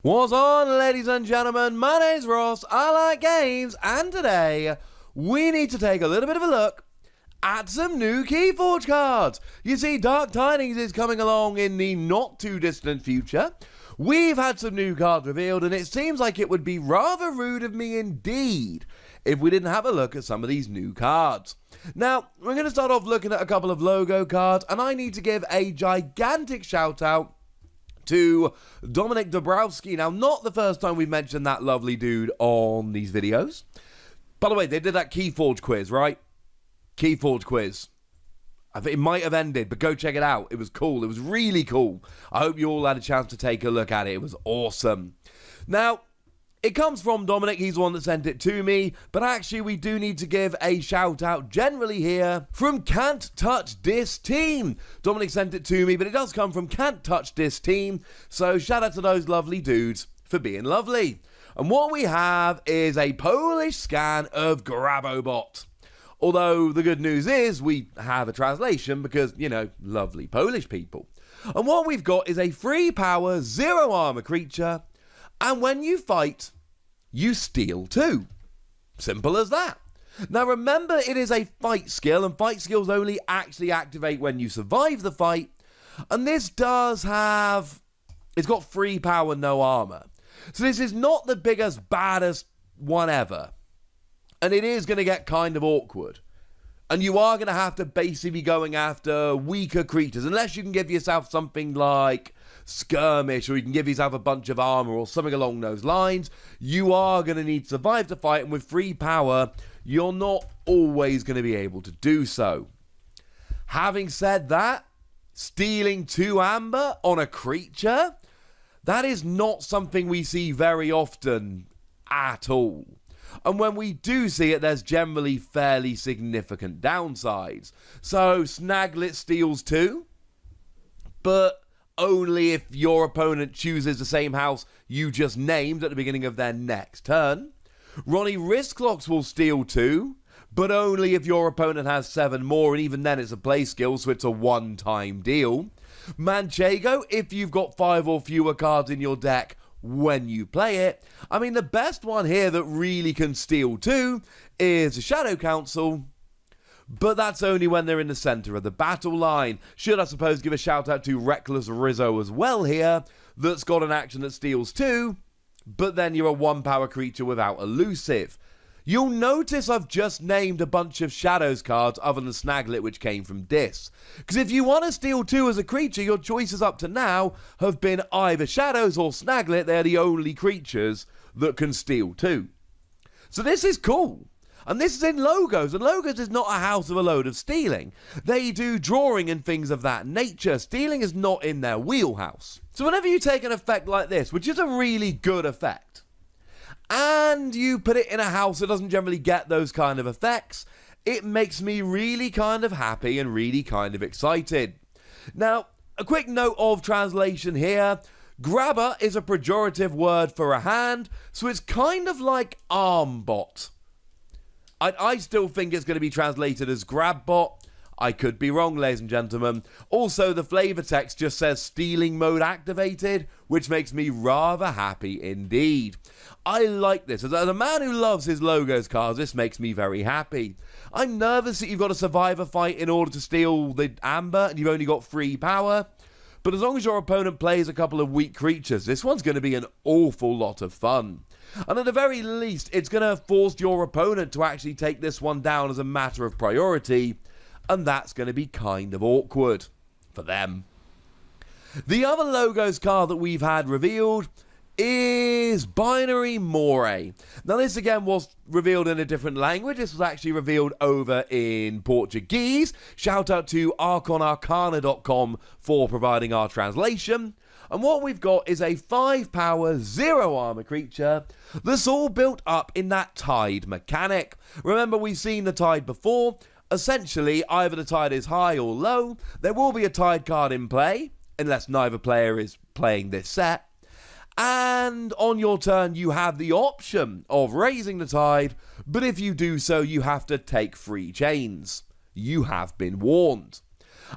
What's on, ladies and gentlemen? My name's Ross, I like games, and today we need to take a little bit of a look at some new Keyforge cards. You see, Dark Tidings is coming along in the not too distant future. We've had some new cards revealed, and it seems like it would be rather rude of me indeed if we didn't have a look at some of these new cards. Now, we're going to start off looking at a couple of logo cards, and I need to give a gigantic shout out to Dominic Dabrowski. Now, not the first time we've mentioned that lovely dude on these videos. By the way, they did that Keyforge quiz, right? Keyforge quiz. I think it might have ended, but go check it out. It was cool. It was really cool. I hope you all had a chance to take a look at it. It was awesome. Now, it comes from Dominic. He's the one that sent it to me. But actually, we do need to give a shout out generally here from Can't Touch This Team. Dominic sent it to me, but it does come from Can't Touch This Team. So shout out to those lovely dudes for being lovely. And what we have is a Polish scan of Grabobot. Although the good news is we have a translation because, you know, lovely Polish people. And what we've got is a free power, 0 armor creature. And when you fight, you steal too. Simple as that. Now remember, it is a fight skill, and fight skills only actually activate when you survive the fight. And this does have... it's got free power, no armor. So this is not the biggest, baddest one ever. And it is going to get kind of awkward. And you are going to have to basically be going after weaker creatures. Unless you can give yourself something like skirmish, or you can give yourself a bunch of armor or something along those lines. You are going to need to survive the fight. And with free power, you're not always going to be able to do so. Having said that, stealing 2 amber on a creature, that is not something we see very often at all. And when we do see it, there's generally fairly significant downsides. So, Snaglet steals 2, but only if your opponent chooses the same house you just named at the beginning of their next turn. Ronnie Wristlocks will steal 2, but only if your opponent has 7 more, and even then it's a play skill, so it's a one-time deal. Manchego, if you've got 5 or fewer cards in your deck when you play it. I mean, the best one here that really can steal 2 is the Shadow Council, but that's only when they're in the center of the battle line. Should, I suppose, give a shout out to Reckless Rizzo as well here, that's got an action that steals 2, but then you're a 1-power creature without elusive. You'll notice I've just named a bunch of Shadows cards other than Snaglet, which came from Dis. Because if you want to steal 2 as a creature, your choices up to now have been either Shadows or Snaglet. They're the only creatures that can steal 2. So this is cool. And this is in Logos, and Logos is not a house of a load of stealing. They do drawing and things of that nature. Stealing is not in their wheelhouse. So whenever you take an effect like this, which is a really good effect, and you put it in a house that doesn't generally get those kind of effects, it makes me really kind of happy and really kind of excited. Now, a quick note of translation here. Grabber is a pejorative word for a hand, so it's kind of like Armbot. I still think it's going to be translated as Grabbot. I could be wrong, ladies and gentlemen. Also, the flavor text just says stealing mode activated, which makes me rather happy indeed. I like this. As a man who loves his Logos cards, this makes me very happy. I'm nervous that you've got to survive a fight in order to steal the amber, and you've only got free power. But as long as your opponent plays a couple of weak creatures, this one's going to be an awful lot of fun. And at the very least, it's going to force your opponent to actually take this one down as a matter of priority. And that's going to be kind of awkward for them. The other Logos card that we've had revealed is Binary Moray. Now this again was revealed in a different language. This was actually revealed over in Portuguese. Shout out to archonarcana.com for providing our translation. And what we've got is a 5-power, 0 armor creature that's all built up in that Tide mechanic. Remember, we've seen the Tide before. Essentially, either the Tide is high or low. There will be a Tide card in play, unless neither player is playing this set. And on your turn, you have the option of raising the Tide, but if you do so, you have to take 3 chains. You have been warned.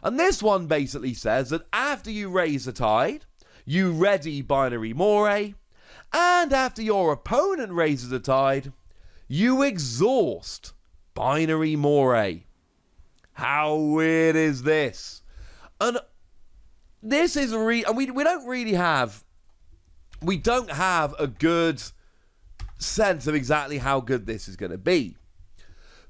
And this one basically says that after you raise the Tide, you ready Binary Moray, And after your opponent raises a tide, you exhaust Binary Moray. How weird is this? And this is and we don't have a good sense of exactly how good this is going to be.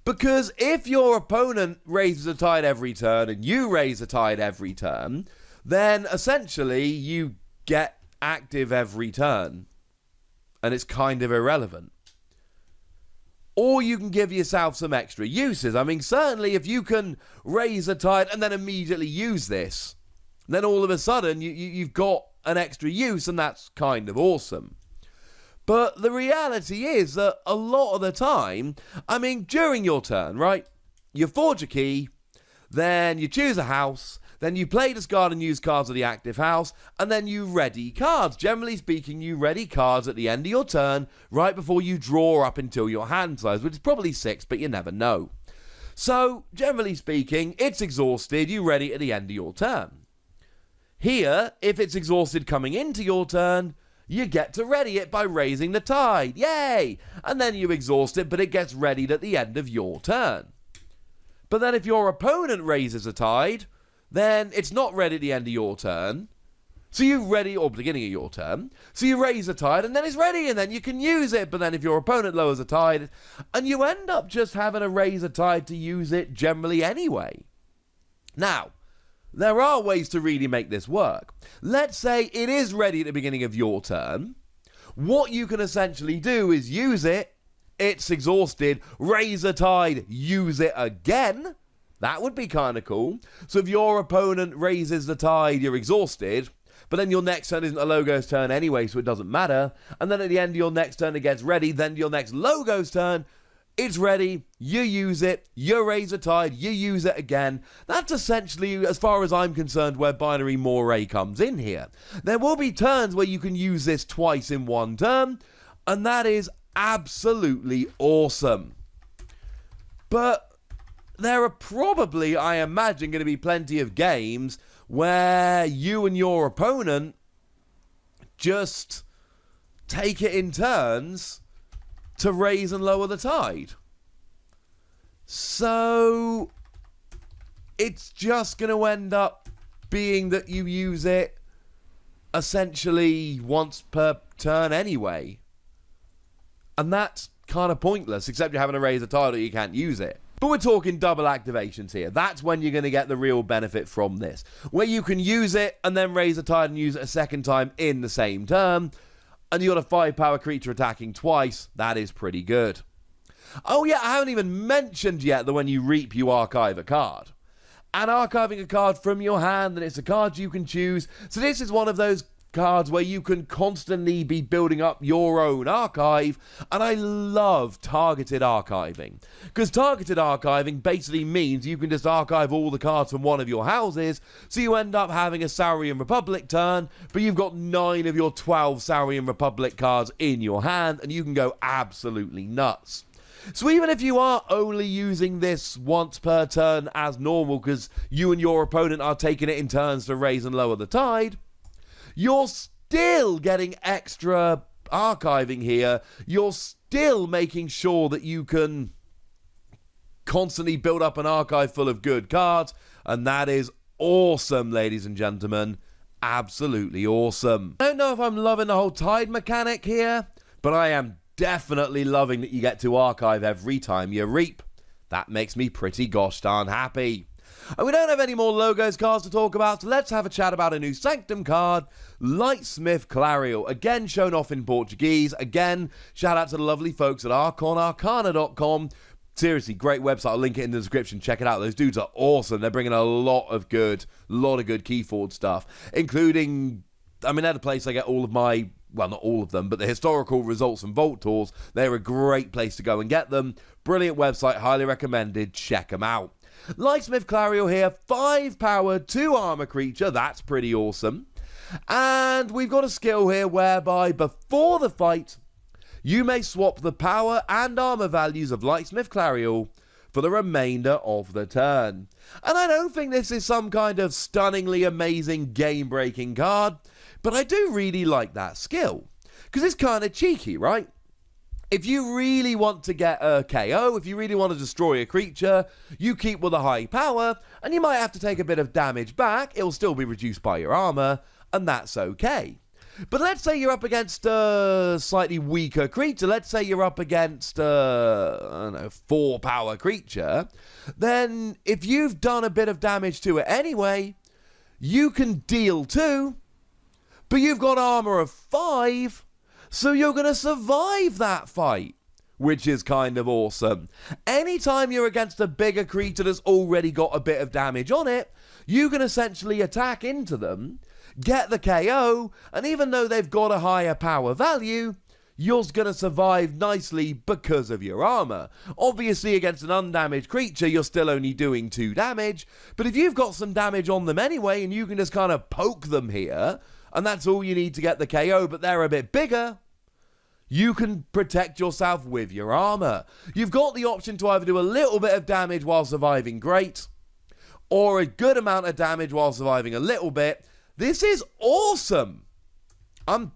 Because if your opponent raises a tide every turn and you raise a tide every turn, then essentially you get active every turn. And it's kind of irrelevant. Or you can give yourself some extra uses. I mean, certainly if you can raise a tide and then immediately use this, then all of a sudden you've got an extra use, and that's kind of awesome. But the reality is that a lot of the time, I mean, during your turn, right, you forge a key, then you choose a house, then you play, discard and use cards of the active house, and then you ready cards. Generally speaking, you ready cards at the end of your turn, right before you draw up until your hand size, which is probably 6, but you never know. So, generally speaking, it's exhausted, you ready at the end of your turn. Here, if it's exhausted coming into your turn, you get to ready it by raising the tide. Yay! And then you exhaust it, but it gets readied at the end of your turn. But then if your opponent raises a tide, then it's not ready at the end of your turn. So you ready, or beginning of your turn. So you raise a tide, and then it's ready, and then you can use it. But then if your opponent lowers a tide, and you end up just having to raise a tide to use it generally anyway. Now, there are ways to really make this work. Let's say it is ready at the beginning of your turn. What you can essentially do is use it, it's exhausted, raise a tide, use it again. That would be kind of cool. So if your opponent raises the tide, you're exhausted, but then your next turn isn't a logo's turn anyway, so it doesn't matter. And then at the end of your next turn it gets ready, then your next logo's turn, it's ready, you use it, you raise a tide, you use it again. That's essentially, as far as I'm concerned, where Binary Moray comes in here. There will be turns where you can use this twice in one turn, and that is absolutely awesome. But there are probably, I imagine, going to be plenty of games where you and your opponent just take it in turns to raise and lower the tide. So it's just going to end up being that you use it essentially once per turn anyway. And that's kind of pointless, except you're having to raise a tide or you can't use it. But we're talking double activations here. That's when you're going to get the real benefit from this, where you can use it and then raise a tide and use it a second time in the same turn. And you got a 5-power creature attacking twice. That is pretty good. Oh yeah, I haven't even mentioned yet that when you reap, you archive a card. And archiving a card from your hand, and it's a card you can choose. So this is one of those cards where you can constantly be building up your own archive, and I love targeted archiving, because targeted archiving basically means you can just archive all the cards from one of your houses, so you end up having a Saurian Republic turn, but you've got 9 of your 12 Saurian Republic cards in your hand, and you can go absolutely nuts. So even if you are only using this once per turn as normal, because you and your opponent are taking it in turns to raise and lower the tide, you're still getting extra archiving here. You're still making sure that you can constantly build up an archive full of good cards. And that is awesome, ladies and gentlemen. Absolutely awesome. I don't know if I'm loving the whole tide mechanic here, but I am definitely loving that you get to archive every time you reap. That makes me pretty gosh darn happy. And we don't have any more logos cards to talk about, so let's have a chat about a new Sanctum card, Lightsmith Clariel. Again, shown off in Portuguese. Again, shout out to the lovely folks at archonarcana.com. Seriously, great website. I'll link it in the description. Check it out. Those dudes are awesome. They're bringing a lot of good Keyforge stuff, including, I mean, at a place I get all of my, well, not all of them, but the historical results from Vault Tours. They're a great place to go and get them. Brilliant website. Highly recommended. Check them out. Lightsmith Clariel here, 5 power, 2 armor creature. That's pretty awesome. And we've got a skill here whereby before the fight, you may swap the power and armor values of Lightsmith Clariel for the remainder of the turn. And I don't think this is some kind of stunningly amazing game-breaking card, but I do really like that skill. Because it's kind of cheeky, right? If you really want to get a KO, if you really want to destroy a creature, you keep with a high power, and you might have to take a bit of damage back. It'll still be reduced by your armor, and that's okay. But let's say you're up against a slightly weaker creature. Let's say you're up against a, I don't know, 4 power creature. Then if you've done a bit of damage to it anyway, you can deal 2, but you've got armor of 5, so you're going to survive that fight, which is kind of awesome. Anytime you're against a bigger creature that's already got a bit of damage on it, you can essentially attack into them, get the KO, and even though they've got a higher power value, you're going to survive nicely because of your armor. Obviously, against an undamaged creature, you're still only doing 2 damage, but if you've got some damage on them anyway, and you can just kind of poke them here, and that's all you need to get the KO, but they're a bit bigger, you can protect yourself with your armor. You've got the option to either do a little bit of damage while surviving great, or a good amount of damage while surviving a little bit. This is awesome. I'm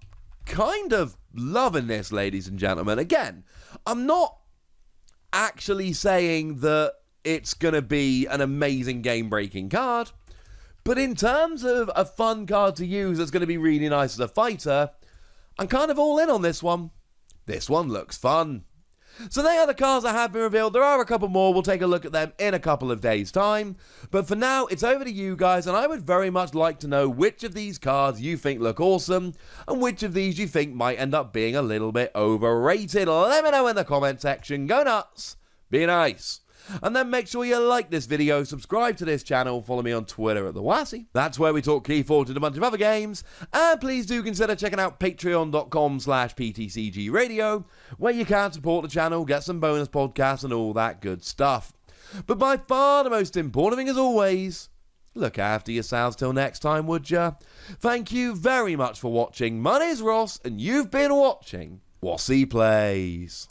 kind of loving this, ladies and gentlemen. Again, I'm not actually saying that it's going to be an amazing game-breaking card, but in terms of a fun card to use that's going to be really nice as a fighter, I'm kind of all in on this one. This one looks fun. So they are the cards that have been revealed. There are a couple more. We'll take a look at them in a couple of days' time. But for now, it's over to you guys, and I would very much like to know which of these cards you think look awesome, and which of these you think might end up being a little bit overrated. Let me know in the comment section. Go nuts. Be nice. And then make sure you like this video, subscribe to this channel, follow me on Twitter at the Wossy. That's where we talk Keyforge and a bunch of other games. And please do consider checking out patreon.com/PTCGradio, where you can support the channel, get some bonus podcasts and all that good stuff. But by far the most important thing, as always, look after yourselves till next time, would ya? Thank you very much for watching. My name's Ross, and you've been watching Wossy Plays.